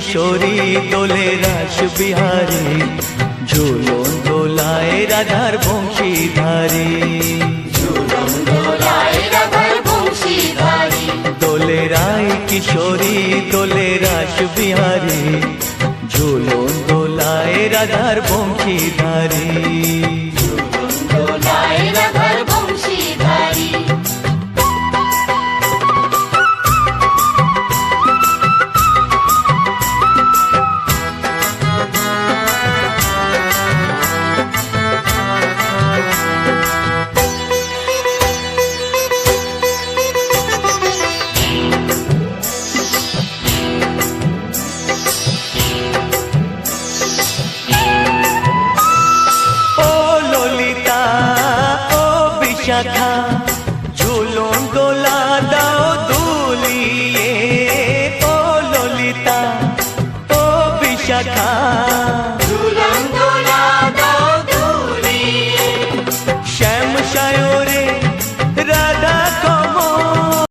কিশোরী দোলে রাস বিহারী, ঝুলন দোলায় রাধার বংশীধারী। ঝুলন দোলায় রাধার বংশীধারী। দোলে রায় কিশোরী দোলে রাস বিহারী, ঝুলন দোলায় রাধার বংশীধারী। ঝুলন দোলায় রাধার বংশীধারী। শাখা ঝুলন দোলা দাও দুলিয়ে, ও ললিতা ও বিশাখা